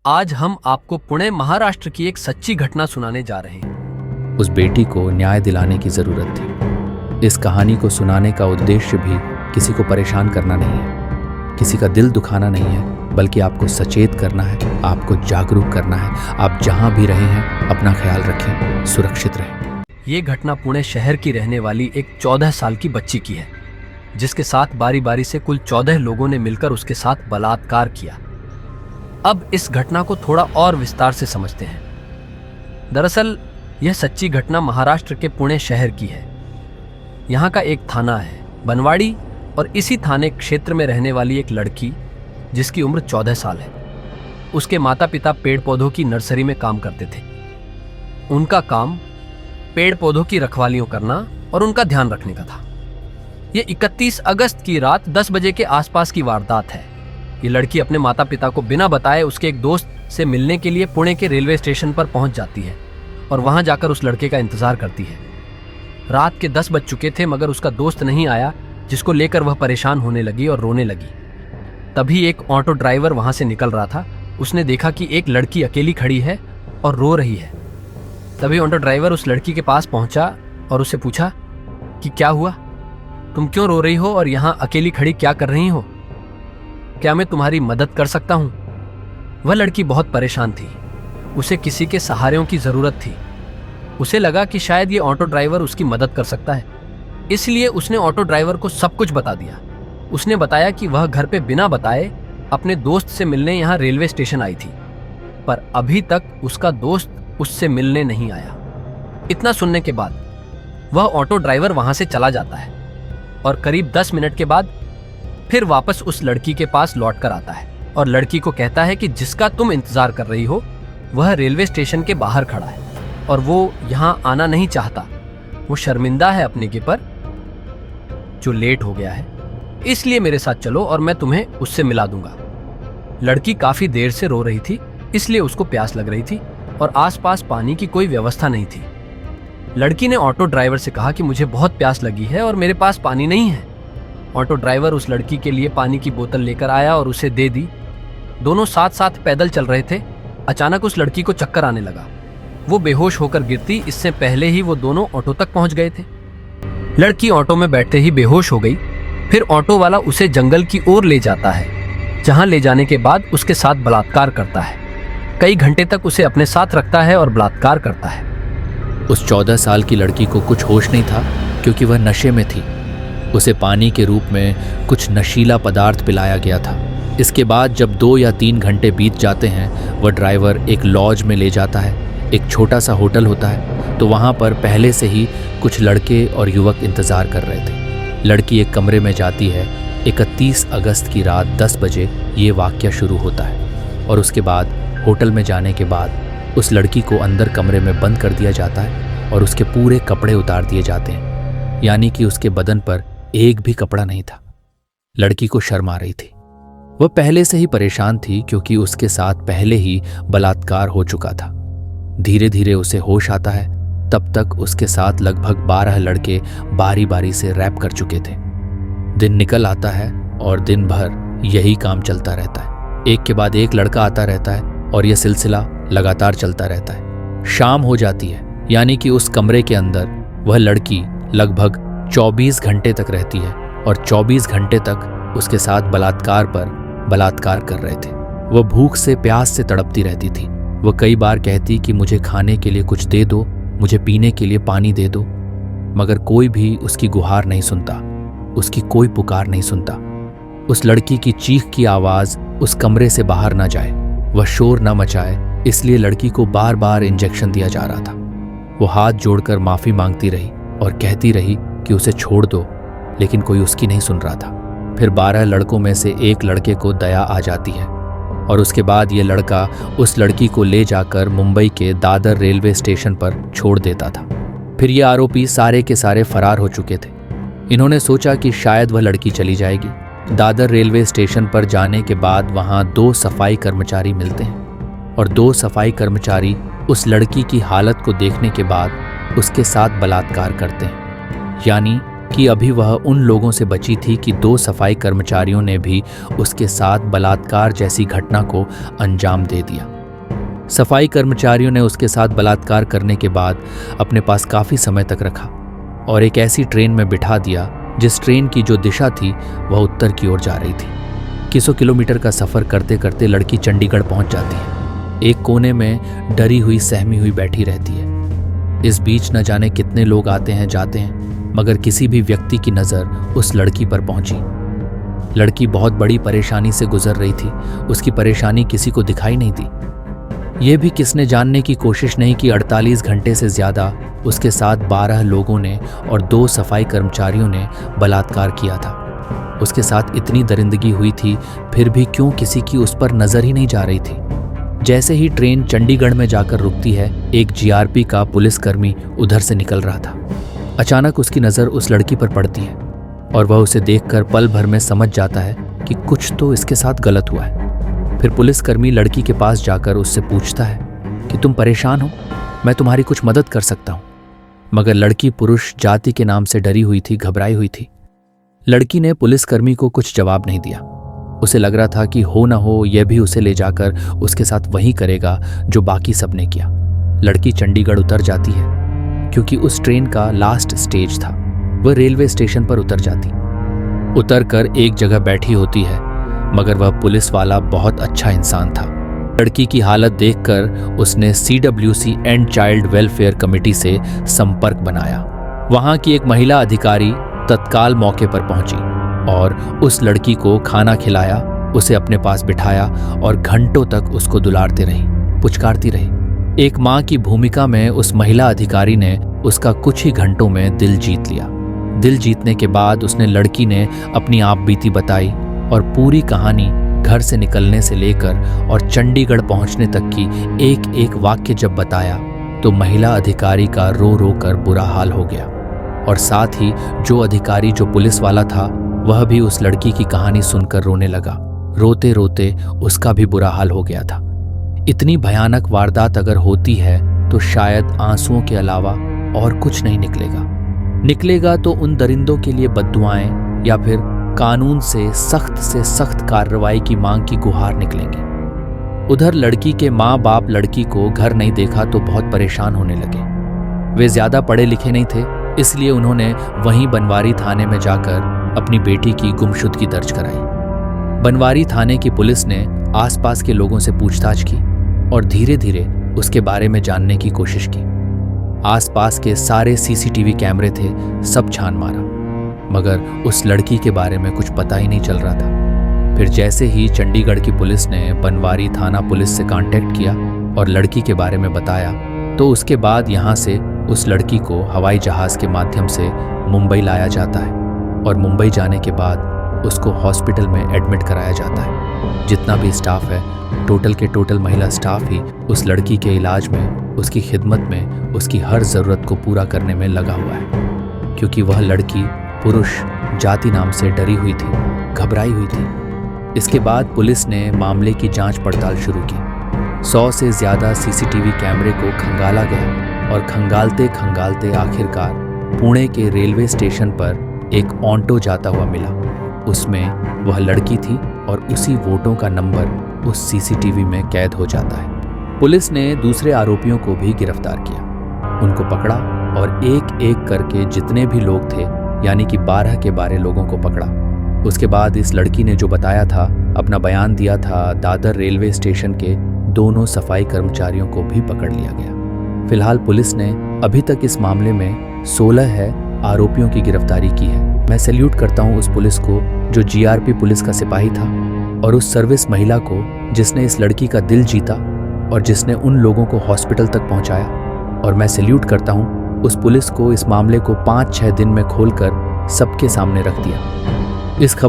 आज हम आपको पुणे महाराष्ट्र की एक सच्ची घटना सुनाने जा रहे हैं। उस बेटी को न्याय दिलाने की जरूरत थी। इस कहानी को सुनाने का उद्देश्य भी किसी को परेशान करना नहीं है, किसी का दिल दुखाना नहीं है, बल्कि आपको सचेत करना है, आपको जागरूक करना है। आप जहां भी रहे हैं अपना ख्याल रखें, सुरक्षित रहें। ये घटना पुणे शहर की रहने वाली एक 14 साल की बच्ची की है, जिसके साथ बारी बारी से कुल 14 लोगों ने मिलकर उसके साथ बलात्कार किया। अब इस घटना को थोड़ा और विस्तार से समझते हैं। दरअसल यह सच्ची घटना महाराष्ट्र के पुणे शहर की है। यहाँ का एक थाना है बनवाड़ी, और इसी थाने क्षेत्र में रहने वाली एक लड़की जिसकी उम्र 14 साल है। उसके माता पिता पेड़ पौधों की नर्सरी में काम करते थे। उनका काम पेड़ पौधों की रखवालियों करना और उनका ध्यान रखने का था। यह 31 अगस्त की रात 10 बजे के आसपास की वारदात है। ये लड़की अपने माता पिता को बिना बताए उसके एक दोस्त से मिलने के लिए पुणे के रेलवे स्टेशन पर पहुंच जाती है और वहां जाकर उस लड़के का इंतजार करती है। रात के 10 बज चुके थे, मगर उसका दोस्त नहीं आया, जिसको लेकर वह परेशान होने लगी और रोने लगी। तभी एक ऑटो ड्राइवर वहां से निकल रहा था। उसने देखा कि एक लड़की अकेली खड़ी है और रो रही है। तभी ऑटो ड्राइवर उस लड़की के पास पहुंचा और उससे पूछा कि क्या हुआ, तुम क्यों रो रही हो और यहाँ अकेली खड़ी क्या कर रही हो? क्या मैं तुम्हारी मदद कर सकता हूँ? वह लड़की बहुत परेशान थी। उसे किसी के सहारे की जरूरत थी। उसे लगा कि शायद ये ऑटो ड्राइवर उसकी मदद कर सकता है, इसलिए उसने ऑटो ड्राइवर को सब कुछ बता दिया। उसने बताया कि वह घर पे बिना बताए अपने दोस्त से मिलने यहाँ रेलवे स्टेशन आई थी, पर अभी तक उसका दोस्त उससे मिलने नहीं आया। इतना सुनने के बाद वह ऑटो ड्राइवर वहां से चला जाता है और करीब 10 मिनट के बाद फिर वापस उस लड़की के पास लौट कर आता है और लड़की को कहता है कि जिसका तुम इंतजार कर रही हो वह रेलवे स्टेशन के बाहर खड़ा है और वो यहाँ आना नहीं चाहता। वो शर्मिंदा है अपने के पर जो लेट हो गया है, इसलिए मेरे साथ चलो और मैं तुम्हें उससे मिला दूंगा। लड़की काफी देर से रो रही थी, इसलिए उसको प्यास लग रही थी और आसपास पानी की कोई व्यवस्था नहीं थी। लड़की ने ऑटो ड्राइवर से कहा कि मुझे बहुत प्यास लगी है और मेरे पास पानी नहीं है। ऑटो ड्राइवर उस लड़की के लिए पानी की बोतल लेकर आया और उसे दे दी। दोनों साथ साथ पैदल चल रहे थे। अचानक उस लड़की को चक्कर आने लगा। वो बेहोश होकर गिरती, इससे पहले ही वो दोनों ऑटो तक पहुंच गए थे। लड़की ऑटो में बैठते ही बेहोश हो गई। फिर ऑटो वाला उसे जंगल की ओर ले जाता है, जहां ले जाने के बाद उसके साथ बलात्कार करता है। कई घंटे तक उसे अपने साथ रखता है और बलात्कार करता है। उस 14 साल की लड़की को कुछ होश नहीं था, क्योंकि वह नशे में थी। उसे पानी के रूप में कुछ नशीला पदार्थ पिलाया गया था। इसके बाद जब 2 या 3 घंटे बीत जाते हैं, वह ड्राइवर एक लॉज में ले जाता है। एक छोटा सा होटल होता है, तो वहाँ पर पहले से ही कुछ लड़के और युवक इंतज़ार कर रहे थे। लड़की एक कमरे में जाती है। 31 अगस्त की रात 10 बजे ये वाक़या शुरू होता है और उसके बाद होटल में जाने के बाद उस लड़की को अंदर कमरे में बंद कर दिया जाता है और उसके पूरे कपड़े उतार दिए जाते हैं, यानी कि उसके बदन पर एक भी कपड़ा नहीं था। लड़की को शर्म आ रही थी। वह पहले से ही परेशान थी, क्योंकि उसके साथ पहले ही बलात्कार हो चुका था। धीरे धीरे उसे होश आता है। तब तक उसके साथ लगभग 12 लड़के बारी बारी से रैप कर चुके थे। दिन निकल आता है और दिन भर यही काम चलता रहता है। एक के बाद एक लड़का आता रहता है और यह सिलसिला लगातार चलता रहता है। शाम हो जाती है, यानी कि उस कमरे के अंदर वह लड़की लगभग 24 घंटे तक रहती है और 24 घंटे तक उसके साथ बलात्कार पर बलात्कार कर रहे थे। वह भूख से प्यास से तड़पती रहती थी। वह कई बार कहती कि मुझे खाने के लिए कुछ दे दो, मुझे पीने के लिए पानी दे दो, मगर कोई भी उसकी गुहार नहीं सुनता, उसकी कोई पुकार नहीं सुनता। उस लड़की की चीख की आवाज़ उस कमरे से बाहर ना जाए, वह शोर न मचाए, इसलिए लड़की को बार बार इंजेक्शन दिया जा रहा था। वो हाथ जोड़कर माफ़ी मांगती रही और कहती रही कि उसे छोड़ दो, लेकिन कोई उसकी नहीं सुन रहा था। फिर 12 लड़कों में से एक लड़के को दया आ जाती है और उसके बाद ये लड़का उस लड़की को ले जाकर मुंबई के दादर रेलवे स्टेशन पर छोड़ देता था। फिर ये आरोपी सारे के सारे फरार हो चुके थे। इन्होंने सोचा कि शायद वह लड़की चली जाएगी। दादर रेलवे स्टेशन पर जाने के बाद वहाँ 2 सफाई कर्मचारी मिलते हैं और 2 सफाई कर्मचारी उस लड़की की हालत को देखने के बाद उसके साथ बलात्कार करते हैं, यानी कि अभी वह उन लोगों से बची थी कि 2 सफाई कर्मचारियों ने भी उसके साथ बलात्कार जैसी घटना को अंजाम दे दिया। सफाई कर्मचारियों ने उसके साथ बलात्कार करने के बाद अपने पास काफ़ी समय तक रखा और एक ऐसी ट्रेन में बिठा दिया जिस ट्रेन की जो दिशा थी वह उत्तर की ओर जा रही थी। किसों किलोमीटर का सफ़र करते करते लड़की चंडीगढ़ पहुंच जाती है। एक कोने में डरी हुई सहमी हुई बैठी रहती है। इस बीच न जाने कितने लोग आते हैं जाते हैं, मगर किसी भी व्यक्ति की नज़र उस लड़की पर पहुंची। लड़की बहुत बड़ी परेशानी से गुजर रही थी। उसकी परेशानी किसी को दिखाई नहीं दी। यह भी किसने जानने की कोशिश नहीं कि 48 घंटे से ज़्यादा उसके साथ 12 लोगों ने और 2 सफाई कर्मचारियों ने बलात्कार किया था। उसके साथ इतनी दरिंदगी हुई थी, फिर भी क्यों किसी की उस पर नज़र ही नहीं जा रही थी। जैसे ही ट्रेन चंडीगढ़ में जाकर रुकती है, एक जीआरपी का पुलिसकर्मी उधर से निकल रहा था। अचानक उसकी नज़र उस लड़की पर पड़ती है और वह उसे देखकर पल भर में समझ जाता है कि कुछ तो इसके साथ गलत हुआ है। फिर पुलिसकर्मी लड़की के पास जाकर उससे पूछता है कि तुम परेशान हो, मैं तुम्हारी कुछ मदद कर सकता हूँ। मगर लड़की पुरुष जाति के नाम से डरी हुई थी, घबराई हुई थी। लड़की ने पुलिसकर्मी को कुछ जवाब नहीं दिया। उसे लग रहा था कि हो न हो यह भी उसे ले जाकर उसके साथ वही करेगा जो बाकी सब ने किया। लड़की चंडीगढ़ उतर जाती है क्योंकि उस ट्रेन का लास्ट स्टेज था। वह रेलवे स्टेशन पर उतर जाती, उतर कर एक जगह बैठी होती है, मगर वह पुलिस वाला बहुत अच्छा इंसान था। लड़की की हालत देखकर उसने CWC and child welfare committee से संपर्क बनाया। वहां की एक महिला अधिकारी तत्काल मौके पर पहुंची और उस लड़की को खाना खिलाया, उसे अपने पास बिठाया और घंटों तक उसको दुलारती रही, पुचकारती रही। एक माँ की भूमिका में उस महिला अधिकारी ने उसका कुछ ही घंटों में दिल जीत लिया। दिल जीतने के बाद उसने लड़की ने अपनी आपबीती बताई और पूरी कहानी घर से निकलने से लेकर और चंडीगढ़ पहुंचने तक की एक एक वाक्य जब बताया तो महिला अधिकारी का रो रो कर बुरा हाल हो गया। और साथ ही जो अधिकारी, जो पुलिस वाला था, वह भी उस लड़की की कहानी सुनकर रोने लगा। रोते रोते उसका भी बुरा हाल हो गया था। इतनी भयानक वारदात अगर होती है तो शायद आंसुओं के अलावा और कुछ नहीं निकलेगा तो उन दरिंदों के लिए बद्दुआएं या फिर कानून से सख्त कार्रवाई की मांग की गुहार निकलेंगी। उधर लड़की के माँ बाप लड़की को घर नहीं देखा तो बहुत परेशान होने लगे। वे ज्यादा पढ़े लिखे नहीं थे, इसलिए उन्होंने वहीं बनवारी थाने में जाकर अपनी बेटी की गुमशुदगी दर्ज कराई। बनवारी थाने की पुलिस ने आसपास के लोगों से पूछताछ की और धीरे धीरे उसके बारे में जानने की कोशिश की। आसपास के सारे CCTV कैमरे थे, सब छान मारा, मगर उस लड़की के बारे में कुछ पता ही नहीं चल रहा था। फिर जैसे ही चंडीगढ़ की पुलिस ने बनवारी थाना पुलिस से कांटेक्ट किया और लड़की के बारे में बताया, तो उसके बाद यहाँ से उस लड़की को हवाई जहाज़ के माध्यम से मुंबई लाया जाता है और मुंबई जाने के बाद उसको हॉस्पिटल में एडमिट कराया जाता है। जितना भी स्टाफ है, टोटल के टोटल महिला स्टाफ ही उस लड़की के इलाज में, उसकी खिदमत में, उसकी हर ज़रूरत को पूरा करने में लगा हुआ है, क्योंकि वह लड़की पुरुष जाति नाम से डरी हुई थी, घबराई हुई थी। इसके बाद पुलिस ने मामले की जांच पड़ताल शुरू की। 100 से ज़्यादा CCTV कैमरे को खंगाला गया और खंगालते खंगालते आखिरकार पुणे के रेलवे स्टेशन पर एक ऑटो जाता हुआ मिला। उसमें वह लड़की थी और उसी वोटों का नंबर उस CCTV में कैद हो जाता है। पुलिस ने दूसरे आरोपियों को भी गिरफ्तार किया, उनको पकड़ा और एक एक करके जितने भी लोग थे, यानी कि 12 के 12 लोगों को पकड़ा। उसके बाद इस लड़की ने जो बताया था, अपना बयान दिया था, दादर रेलवे स्टेशन के दोनों सफाई कर्मचारियों को भी पकड़ लिया गया। फिलहाल पुलिस ने अभी तक इस मामले में 16 आरोपियों की गिरफ्तारी की है। मैं सैल्यूट करता हूँ उस पुलिस को जो GRP पुलिस का सिपाही था और उस सर्विस महिला को जिसने इस लड़की का दिल जीता और जिसने उन लोगों को हॉस्पिटल तक पहुँचाया। और मैं सैल्यूट करता हूँ उस पुलिस को इस मामले को 5-6 दिन में खोलकर सबके सामने रख दिया। इस खबर